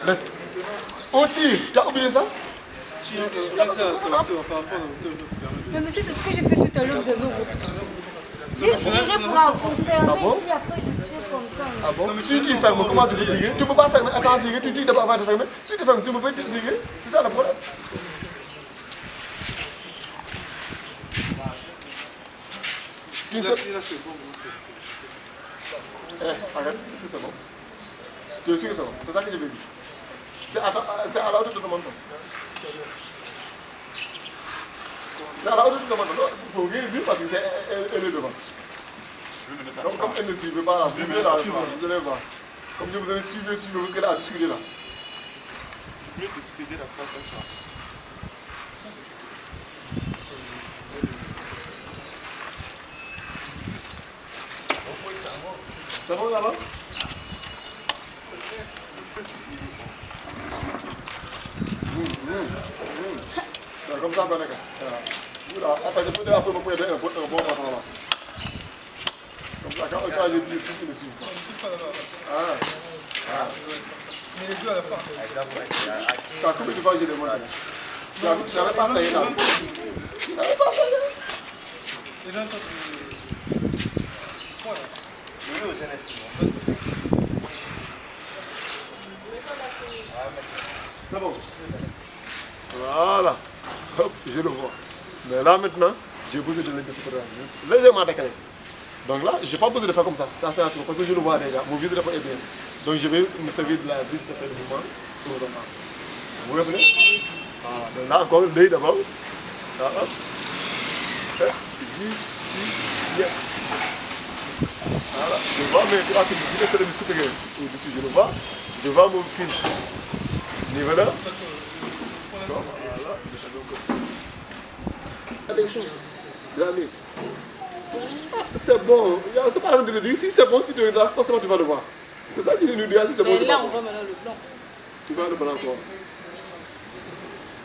Laisse. On tire. Tu as oublié ça? Mais monsieur, c'est ce que j'ai fait tout à l'heure, vous avez oublié. J'ai tiré pour enfermer ici, après je tire comme ça. Ah bon? Si tu fermes, comment tu peux tirer? Tu ne peux pas fermer. Attends, tirer, tu tires d'abord avant de fermer. Si tu fermes, tu ne peux pas tirer. C'est ça le problème. Là, c'est bon. Arrête, c'est bon. Tu es sûr que c'est bon? C'est ça que je veux dire. C'est à la hauteur de ton menton. C'est à la hauteur de ton menton. Il faut rien dire parce que elle est devant. Donc comme elle ne suivait pas là, vous allez voir. Comme je vous avais suivi, parce qu'elle a discuté là. Je peux te céder la porte à charge. C'est bon là-bas? C'est comme ça qu'on est. Après, je peux dire après, je peux dire un bon patron là. Comme ça, quand j'ai dit ici, il est dessus. Mais les deux à la fin. Ça a combien de fois que j'ai demandé? Tu n'avais pas essayé là. Tu n'avais pas essayé. Et là, toi, tu prends là. Oui, aux jeunesses. C'est bon. Voilà. Hop, je le vois. Mais là maintenant, j'ai besoin de laisser légèrement décalé. Donc là, je n'ai pas besoin de faire comme ça. Ça c'est un truc parce que je le vois déjà. Mon visage est bien. Donc je vais me servir de la vis de faire le mouvement pour vous entendre. Vous recevez? Voilà. Donc là encore, l'œil d'abord. Là, hop. Ici, bien. Voilà. Je vois mes trois fils. Je vais essayer de me supérieur au-dessus. Je le vois. Je vois mon fil. Niveau là. Voilà. C'est bon. C'est pas la peine de le dire. Si c'est bon, si tu es là, forcément tu vas le voir. C'est ça qu'il nous dit. Si c'est bon, c'est là, pas on bon. voit maintenant le blanc. Tu vois le blanc encore.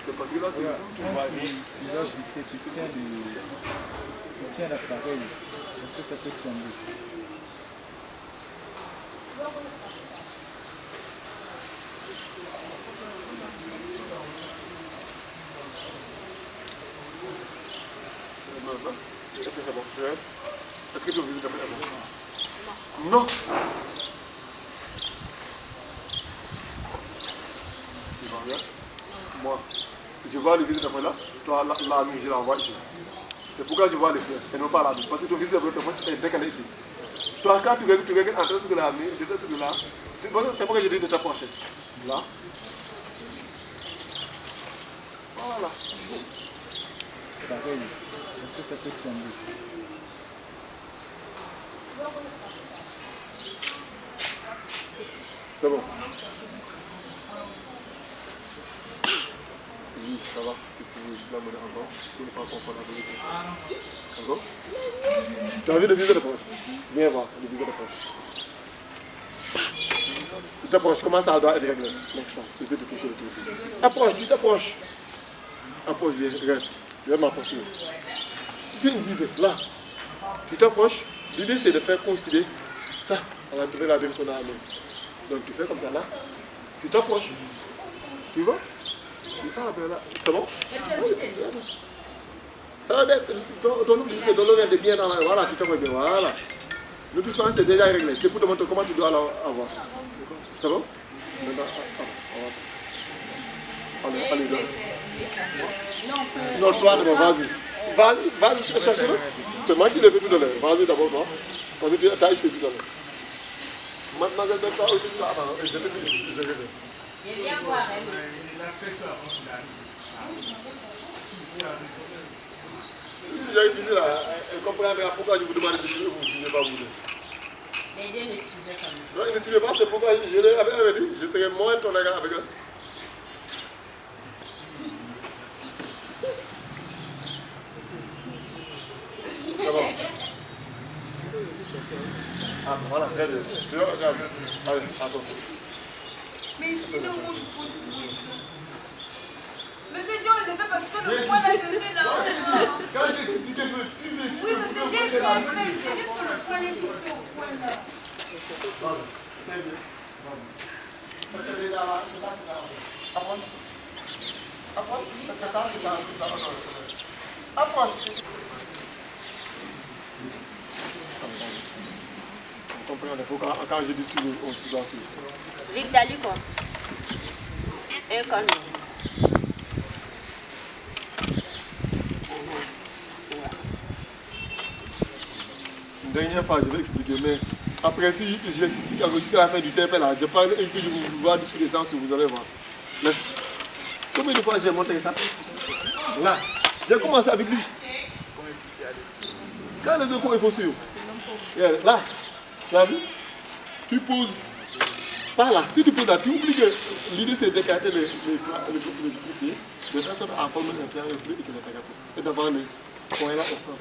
C'est parce que là, c'est bon. Tu vas glisser, tu tiens l'appareil, parce que ça peut tomber. Est-ce que c'est bon? Est-ce que tu veux visiter après? Non. Tu vois bien? Moi, je vois les visites après là. Toi, là, je l'envoie ici. C'est pourquoi je vois les fleurs et non pas la vie. Parce que ton visite après est décalé ici. Toi, quand tu regardes entre ce que là, ce que là, c'est pourquoi je dis de t'approcher. Là. Voilà. Pareil, parce que ça peut tomber. C'est bon. Oui, ça va. Tu peux l'amener encore. Tu ne pas confondre la vérité. Encore. Tu as envie de viser de poche? Viens voir, le viser de poche. Tu t'approches, comment ça doit être réglé? Laisse ça, je vais te toucher le truc. Approche, tu t'approches. Approche, viens, regarde. Regarde ma posture. Tu fais une visée, là. Tu t'approches. L'idée c'est de faire coïncider ça. On va trouver la direction de la main. Donc tu fais comme ça là. Tu t'approches. Tu vois? Tu parles là. C'est bon? Ça va être. Ton objectif c'est de l'orienter bien dans la. Voilà, tu t'approches bien. Voilà. Le doucement c'est déjà réglé. C'est pour te montrer comment tu dois l'avoir. C'est bon? Maintenant, allez, non, toi d'abord, vas-y. Vas-y, cherche-le. C'est moi qui l'ai fait tout à l'heure. Vas-y d'abord, toi. Parce que tu as fait tout à l'heure. Mademoiselle Bertha, je te dis ici, je reviens. Je viens voir elle. Si j'ai une visite là, elle comprendra pourquoi je vous demande de suivre, vous ne suivez pas vous deux. Mais il ne suivait pas. Non, il ne suivait pas, c'est pourquoi je l'avais dit, je serais moins ton regard avec elle. C'est bon. Ah, voilà, très bien. Allez, attends. Mais ici, le monde pose. Monsieur Jean, le fait parce que le poids l'a jeté là. Quand j'ai expliqué que tu me suis. Oui, monsieur, j'ai fait, c'est juste que le poids est situé au point là. Très bien. Parce que déjà là, c'est ça, c'est là. Approche. Approche. Parce que ça, c'est ça. Approche. Vous comprenez, quand je dis suivre, on doit suivre. Victor Luco. Et quand Une dernière fois, je vais expliquer, mais après, si j'explique jusqu'à la fin du TP, là, je parle et que je vais voir discuter ça, si vous allez voir. Mais, combien de fois j'ai montré ça? Là, j'ai commencé avec lui. Quand les deux fois, il faut suivre. Regarde, là, tu as vu? Tu poses par là. Si tu poses là, tu oublies que l'idée c'est d'écarter les pieds de telle sorte à former un triangle plus équilibré possible et d'avoir le point là au centre.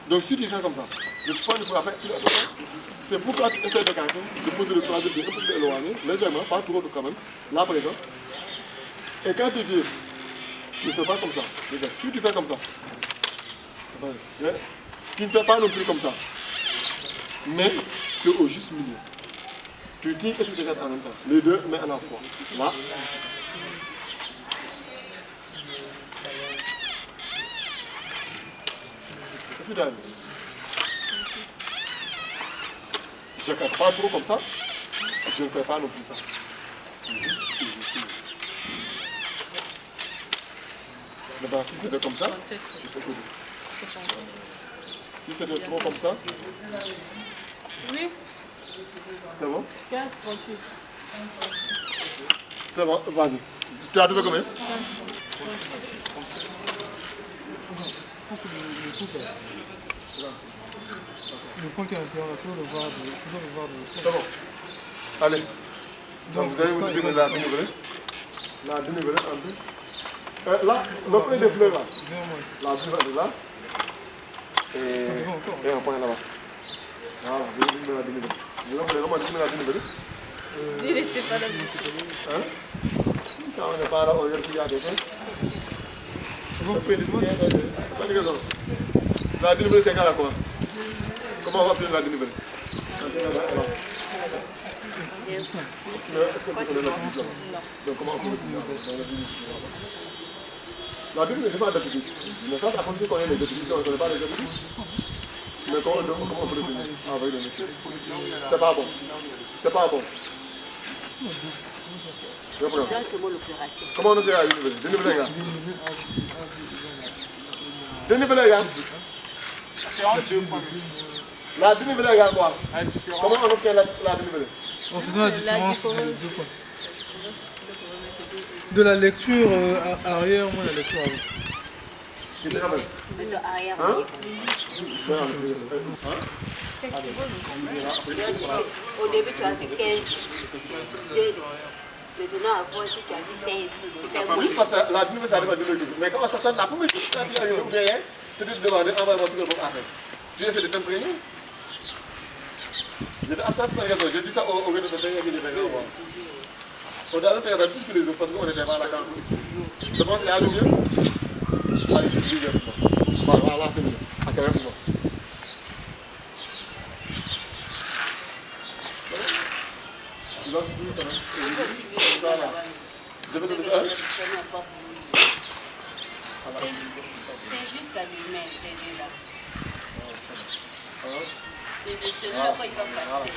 Donc si tu fais comme ça, le point de faire, c'est pourquoi tu essaies d'écarter, de poser le troisième pied un peu plus éloigné, légèrement, pas trop quand même, là par exemple. Et quand tu dis, tu ne fais pas comme ça. Regarde, si tu fais comme ça, c'est pas vrai. Tu ne fais pas non plus comme ça. Mais c'est au juste milieu. Tu tires et tu te regardes en même temps. Les deux, mais à la fois. Là. Qu'est-ce que tu as vu? Je ne fais pas trop comme ça. Je ne fais pas non plus ça. Maintenant, si c'était comme ça, je fais ça. Si c'était trop comme ça. Oui. C'est bon? 15, 38. C'est bon, vas-y. Tu as trouvé combien? Le point qui est à l'intérieur, là, tu dois le voir de... C'est bon. Allez. Donc vous allez vous déniveler la dénivelée. La dénivelée en plus. Là, le point de fleurs là. La dénivelée là. Et un point là-bas. Voilà, vous allez déniveler la dénivelée. Vous allez vraiment déniveler la dénivelée. Il n'était pas là. Hein? Quand on n'est pas là, on regarde qu'il y a des choses. Ça fait des signes. C'est pas des raisons. La dénivelée, c'est égal à quoi? Comment on va obtenir la dénivelée? Quand on est là, alors. Donc comment on peut le faire? La dénivelée, c'est pas d'habitude. Mais ça continue qu'on ait les définitions, on ne connaît pas les définitions. Mais comment on peut le tenir? Ah oui, c'est pas bon. C'est pas bon. Donne-moi l'opération. Comment on opère la dénivelée? Dénivelée, les gars. Dénivelé, les gars. La dénivelée, les gars, quoi? Comment on obtient la dénivelée? En faisant la différence des deux points. De la lecture arrière, moi la lecture avant. De arrière. Au début, tu as fait 15. Maintenant, à voir si tu as vu 16. Tu fais moins. Oui, parce que la dénivelée, ça arrive à dénivelé. Mais comment ça sonne la première chose que tu as dit, c'est de demander envoie-moi ce que je peux faire. Tu essaies de t'imprégner. J'ai dit ça au gars de ta dernière vie. On doit faire plus que les autres parce qu'on était pas là quand même. C'est bon, c'est à le mieux. Allez, je suis bien. Voilà, là c'est mieux. Attends, moi. Tu vas suivre quand même. Ça là. Je vais te dire ça. C'est juste allumé, les deux là. Et de celui-là, quand il va passer.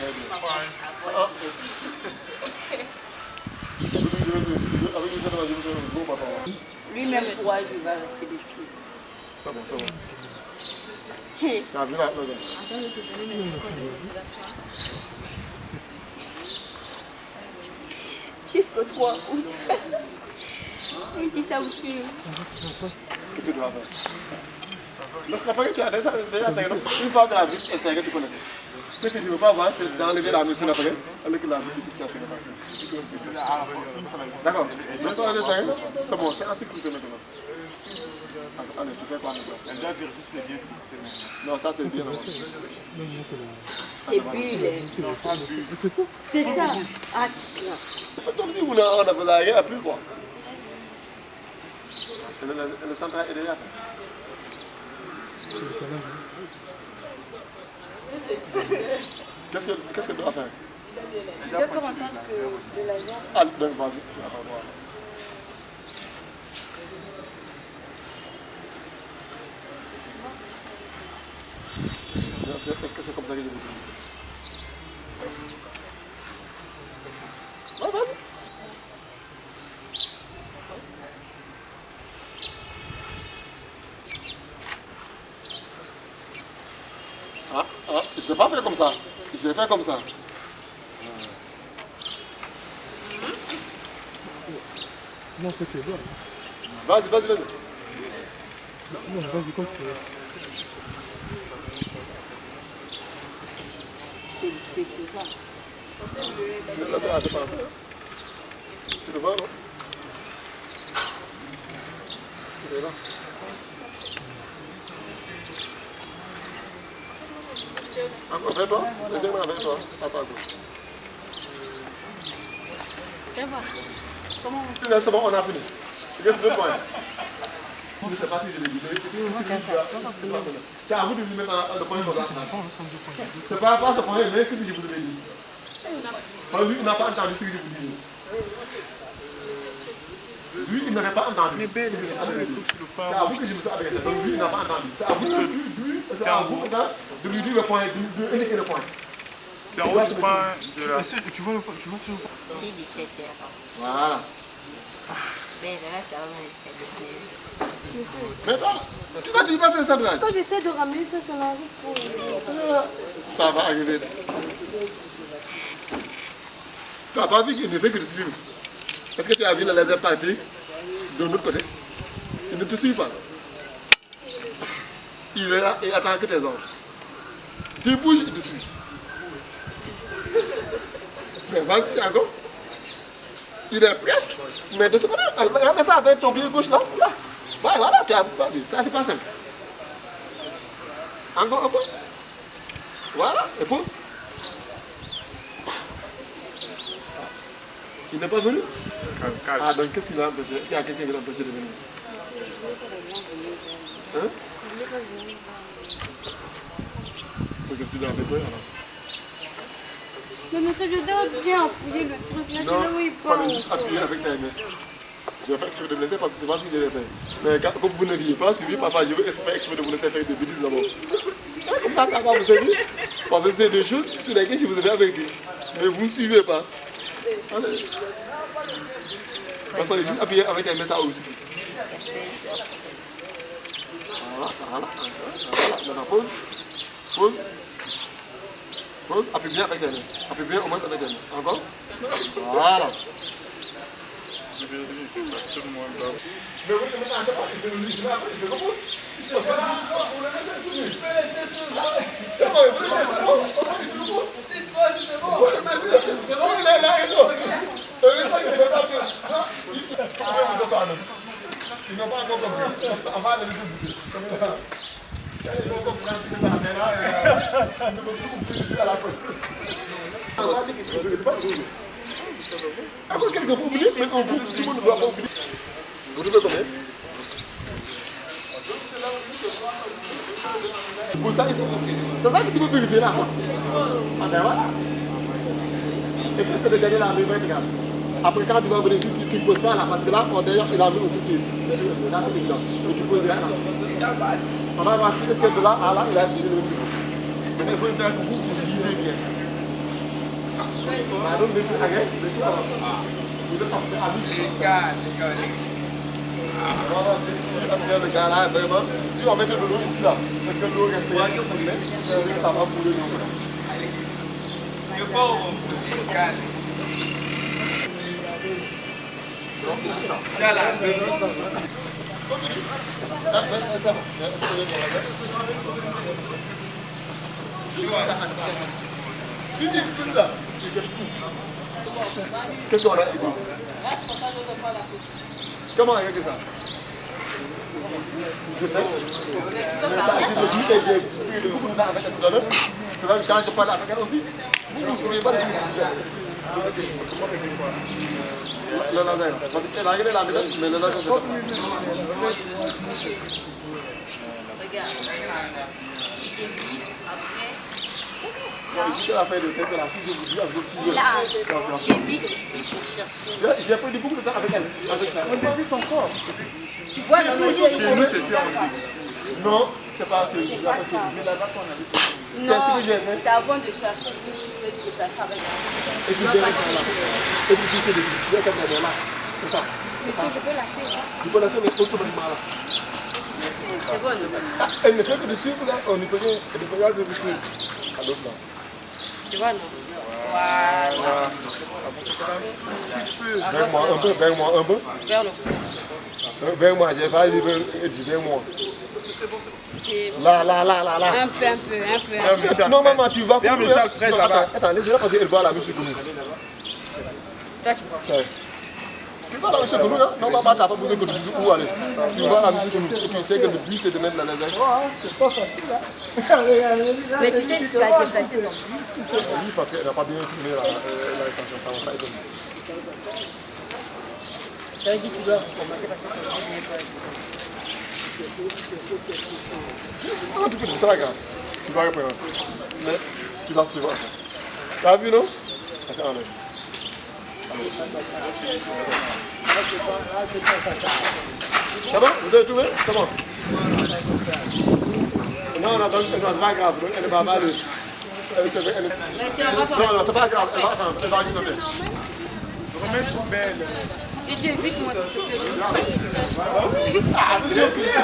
Lui-même, pour je vais rester dessus. C'est bon, c'est bon. T'as vu là, Attends, je vais te donner mes secondes de respiration. Jusqu'au 3 août. Il dit ça vous fait. qu'est-ce que tu vas faire? Mais ce n'est pas que tu as déjà 5 ans. Une fois que la vis est 5 ans, tu connais. Ce que je ne veux pas voir, c'est d'enlever la notion après, avec la vis qui fixe la D'accord. Maintenant, les 5 ans, c'est bon, c'est assez cool maintenant. Allez, tu fais quoi maintenant? Déjà vérifier si c'est bien fixé. Non, ça c'est bien. C'est bulle. C'est ça? C'est ça. Ah, c'est comme si on a fait la guerre, plus quoi. Le central est déjà fait. Qu'est-ce qu'elle doit faire? Tu dois faire en sorte que de l'argent... Ah, donc vas-y. Est-ce que c'est comme ça que je vous dis? Ouais, vas-y. Je n'ai pas fait comme ça. J'ai fait comme ça. Non, que tu es bon. Vas-y. Non, vas-y, continue. C'est ça. Tu le vois, non? Il est là. Encore avec toi? Légèrement avec toi. À ta gauche. Comment C'est bon, on a fini. Il reste 2 points. Je ne sais pas si je l'ai dit. C'est à vous de lui mettre le point comme ça. C'est pas ce point, mais qu'est-ce que je vous ai dit? Lui, il n'a pas entendu ce que je vous dis. Lui, il n'avait pas entendu. C'est à vous que je me suis adressé. Donc lui, il n'a pas entendu. C'est à vous de lui dire le point, de lui indiquer le point. C'est en haut du point de la... Tu vois le point, tu vois le point. C'est 17h. Voilà. Mais là, ça va me Mais voilà. Tu vas faire ça de rage. Quand j'essaie de ramener ça, ça m'arrive pour... Ça va arriver. Tu n'as pas vu qu'il ne fait que te suivre. Est-ce que tu as vu le laser partir de l'autre côté? Il ne te suit pas. Il est là et attend que tes ordres. Tu bouges, il te suit. Mais vas-y, encore. Il est presque. Mais de ce côté, mais ça avec ton pied gauche là. Là. Ouais, voilà, tu as pas vu. Ça, c'est pas simple. Encore un peu. Voilà, et pose. Il n'est pas venu? Ah, donc qu'est-ce qu'il a empêché? Est-ce qu'il y a quelqu'un qui l'a empêché de venir? Hein? Faut que tu l'as fait peur alors. Mais monsieur, je dois bien appuyer le truc. Là, c'est là où il Il parle. fallait juste appuyer avec ta main. J'ai fait exprès de me laisser parce que c'est pas ce que je devais faire. Mais comme vous ne l'aviez pas suivi, parfois je veux faire exprès de vous laisser faire des bêtises d'abord. Comme ça va vous servir. Parce que c'est des choses sur lesquelles je vous avais averti. Mais vous ne suivez pas. Allez. Il fallait juste appuyer avec ta main, ça aussi. Voilà. Maintenant, pause. Pause. Appuie bien avec ta main. Appuie bien au moins avec ta main. Encore. Voilà. Mais oui, mais maintenant, c'est pas. Je repousse. Parce que là, vous le mettez dessus. C'est bon, vous le mettez dessus. C'est bon. C'est bon, il est là et tout. Ils n'ont pas encore compris. Comme ça, on va les laisser bouger. Ils vont comprendre ce que ça fait là. Ils ne peuvent plus bouger à la côte. Après, quelqu'un peut oublier, mais on coupe, tout le monde ne doit pas oublier. Vous devez combien? Pour ça, c'est ça que tu peux vérifier là. Ah ben voilà. Et puis c'est de gagner la main verticale. Après, quand tu vas venir ici, tu ne poses pas là, parce que là, d'ailleurs, il a mis au tout pied. Là, c'est évident. Et tu poses là. On va voir si est-ce que de là à là, il a suivi le pied. Mais il faut faire un coup pour viser bien. Donc, de tout arrêt, de tout avant. Vous êtes après à lui. Voilà, c'est le gars là, vraiment. Si on mettait de l'eau ici là, est-ce que l'eau reste ça va couler de l'eau. Si tu pousses là, tu caches tout. Qu'est-ce qu'on a dit? Comment on a fait ça? Je sais. Mais ça a été le but et j'ai pris beaucoup de temps avec elle tout à l'heure. C'est vrai que quand je parle avec elle aussi, vous ne vous souvenez pas de ce que je disais. Le laser. Parce qu'elle a regardé la nouvelle, mais le laser, c'est pas. Regarde, tu dévisses, après, J'ai la fin de tête là, si je vous dis, Il a des vis ici pour chercher. j'ai perdu beaucoup de temps avec elle, avec ça. On dévie son corps. Tu vois, le monsieur, Chez nous, c'était en ligne. Non, c'est pas assez. Mais là-bas qu'on avait fait. C'est ce que j'ai fait. c'est avant de chercher où tu peux te déplacer avec Et puis derrière là. Et puis tu fais des displays comme là. C'est ça. Monsieur, je peux lâcher. Hein? Tu peux lâcher mais automatiquement là. C'est bon, Elle ne fait que de suivre là, on ne peut rien que de suivre. À l'autre là. tu vois, non? Voilà. Vers moi un peu, vers moi un peu. Vers le fond. Vers moi, j'ai pas dit vers moi. Là. Un peu. Non, maman, tu vas. Viens, Michel, Fred, là-bas. Attends, laisse-la parce qu'elle va à la musique nous. Toi, tu vois. Tu vas à la musique nous, hein? Non, maman, t'as pas besoin que tu dises où aller. Tu vas à la musique nous. Et tu sais que le but c'est de mettre la laser. C'est pas facile là. Mais tu as déplacé ton but. Oui, parce qu'elle n'a pas bien tourné l'extension, ça va pas être. Ça veut dire que tu dois recommencer parce que ton but n'est pas. Non, tu peux, c'est pas grave. Tu vas reprendre. Mais tu vas suivre. T'as vu, non? Ça t'enlève. Ça va? Vous avez trouvé? C'est bon? Non, c'est pas grave. Elle est pas mal. Mais c'est un rapport. Non, c'est pas grave. Elle va ignorer. Remets tout belle. Et tu évites moi s'il te plaît. Ah, tu veux que c'est ça?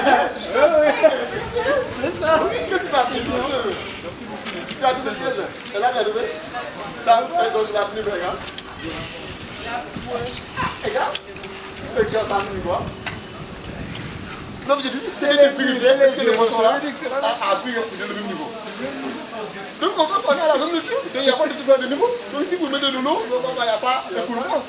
C'est ça? Qu'est-ce que ça fait? Merci beaucoup. Tu as tout le piège. Elle a trouvé? Ça, c'est donc la tenue, regarde. Regarde. Regarde, ça me quoi? Non, mais j'ai dit, c'est des prix, c'est des monstres là. À prix, c'est le même niveau. Donc, on va prendre la même niveau. Il n'y a pas de différence de niveau. Donc, si vous mettez de l'eau, il n'y a pas d'écoulement.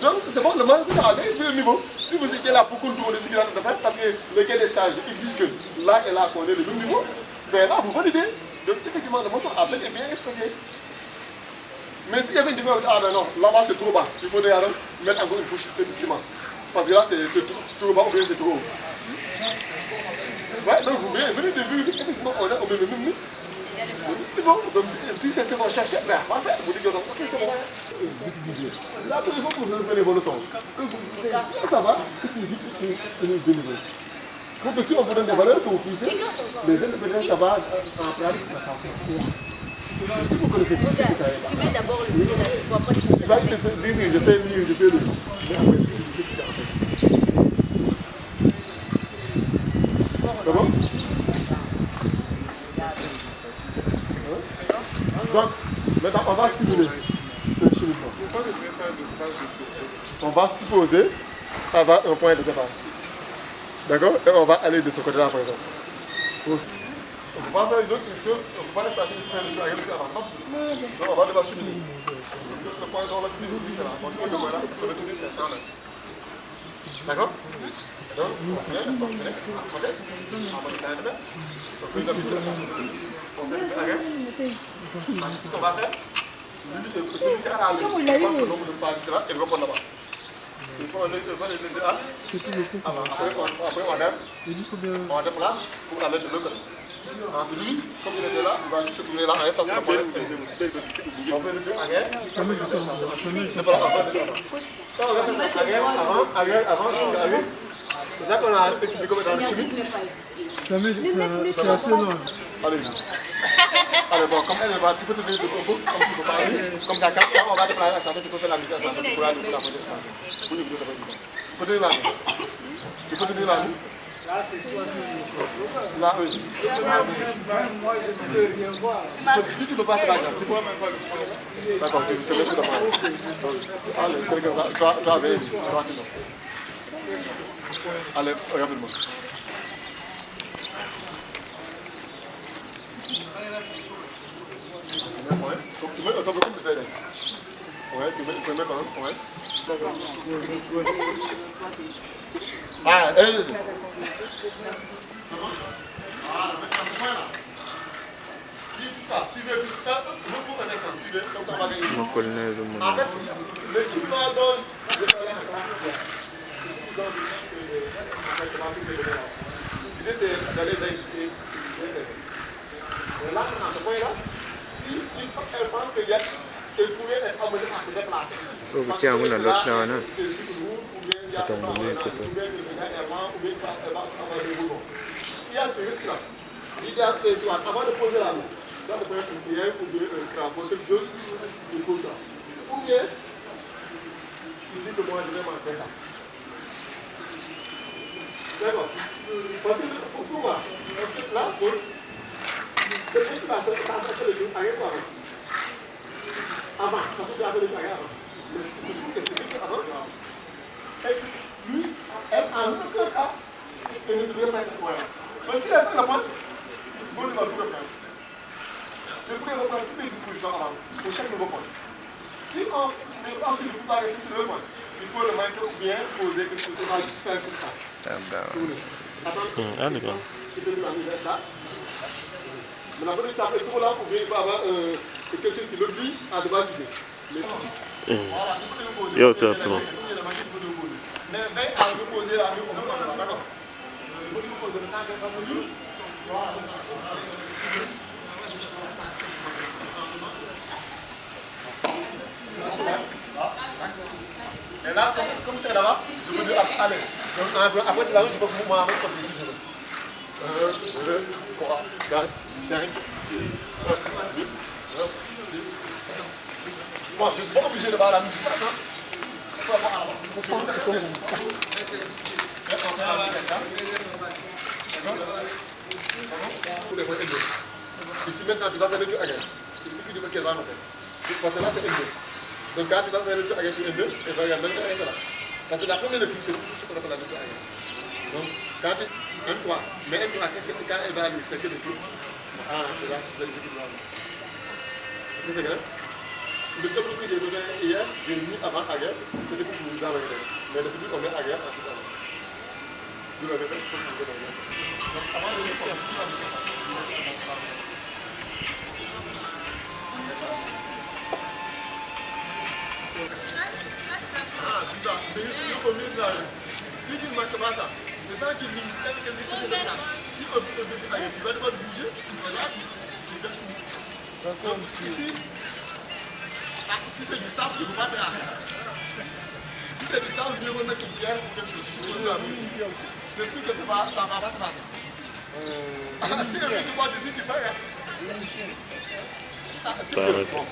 Donc, c'est bon, le manque que ça a le niveau. Si vous étiez là pour contrôler ce qu'il a de faire, parce que le quai des sages exige que là et là, qu'on ait le même niveau, ben là, vous validez. Donc, effectivement, le monstre appel est bien respecté. Mais s'il y avait une différence, ah non, là-bas c'est trop bas, il faudrait alors mettre encore une couche de ciment. Parce que là c'est trop bas ou bien c'est trop haut. Ouais, donc vous venez de vue, effectivement, on est au même niveau. C'est bon, donc si c'est ce qu'on cherchait, ben parfait, vous dites donc, ok, c'est bon. Là, tout le monde vous avez l'évolution. Ça va, qu'est-ce que signifie deux niveaux? Donc si on vous donne des valeurs que vous puissiez, les indépendants, ça va en pratique, ça s'en. Si vous connaissez pas, Tu mets d'abord le pied là, après tu cherches. je sais lire, je peux lire. C'est bon? Donc, maintenant on va simuler. On va supposer avoir un point de départ. D'accord? Et on va aller de ce côté-là par exemple. On ne peut pas faire une autre mission, on ne peut pas laisser faire une mission avant. Donc on va devoir cheminer. Le point dans la cuisine, c'est là. On se met là, on se met c'est ça. D'accord? Donc, on vient, on se met à côté. On va faire on fait une mission. On fait une arrêt. Ensuite, on va faire. Celui qui a la liste, on va le nombre de pages là et le reprendre là-bas. Il faut aller là. Après, on déplace pour aller de l'autre côté. Ensuite, lui, comme il était là, il va se trouver là, à un sens sur le point. On fait le truc arrière. On arrière, avant, c'est ça qu'on a expliqué dans le chimie. C'est assez long. Allez-y. Allez, bon, comme elle va, tu peux te donner de beaucoup, comme tu peux parler. Comme ça, quand on va déplacer la santé, tu peux faire la mise à santé pour aller pour la prochaine phase. Pour nous, tu peux donner la main. Tu peux donner la main. Là, c'est toi qui... Là, oui. Si tu ne peux pas, c'est pas grave. D'accord, tu te mets sur le point. Allez, quelqu'un va. Toi, avec lui. Allez, rapidement. Tu mets comme tu fais. Ouais, tu mets quand même. Ouais. Ah, elle. Suivez tout ça, nous pour un instant, suivez, comme ça on va gagner. En fait, le chinois donne la classe. L'idée c'est d'aller vers. Là, dans ce point-là, elle pense qu'elle pourrait être amenée à se déplacer. Tiens, on a l'autre là, non? C'est sur une route ou bien il y a un ou bien il va avoir des boulons. S'il y a ce risque-là, l'idéal c'est soit avant de poser la main, soit de faire une prière ou bien un crapaud, quelque chose de comme ça. Ou bien, il dit que moi je vais m'en faire ça. D'accord. Parce que pour moi, là, c'est vrai qu'il va faire le jour avant, parce que tu as fait le jour avant. Mais c'est tout que c'est fait avant. Et lui, elle a un autre cas, elle ne devrait pas être ce point-là. Mais si elle fait la pointe, vous ne va plus le faire. Je pourrais reprendre toutes les dispositions avant, pour chaque nouveau point. Si on ne peut pas rester sur le point, il faut le mettre bien posé, que on va juste faire ça. Ah, d'accord. Mais la police, ça fait trop là pour bien avoir quelque chose qui l'oblige à devoir guider. Voilà, il faut poser. Yo, top, top. Mais à reposer la nuit, on peut pas, d'accord. Si vous posez le temps qu'elle va venir, voilà. Et là, comme c'est là-bas, je veux dire, allez. Donc, après de la rue, je peux vous m'arrêter comme je veux. 1, 2, 3, 4, 5, 6, 7, 8, 9, 10. Bon, je ne suis pas obligé de voir la musique, ça. On peut avoir là-bas. On peut faire comme vous. On fait la musique, ça. D'accord. Ici, maintenant, tu vas faire le tour again. C'est ce que tu veux qu'elle va nous faire. Parce que là, c'est N2. Donc, quand tu vas faire le tour again sur N2, elle va regarder le tour again là. Parce que la première lecture, c'est tout ce qu'on appelle la lecture again. Donc, quand tu M3, mais M3, qu'est-ce que quand elle va lire, c'est que le tour. Ah, c'est là, c'est ce que tu dois lire. C'est clair? Le tableau que j'ai donné hier, j'ai mis avant Aguerre, c'était pour vous envoyer. Mais depuis qu'on met Aguerre, ensuite avant. Je le répète, c'est pour vous donner. Donc, avant de laisser un petit peu de ça. Ah, tu dois. Mais si on met là, si tu ne manques pas ça, le temps qu'il lit, quelqu'un dit que c'est de place. Si on peut dire Aguerre, tu vas devoir bouger, tu vas là, tu gâches tout. Donc, ici, si c'est du sable, il ne faut pas tracer. Si c'est du sable, mieux vaut mettre une pierre ou quelque chose. C'est sûr que ça ne va pas se passer. Si tu vois d'ici, tu fais. C'est bon.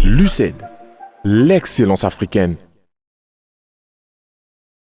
Luced, l'excellence africaine.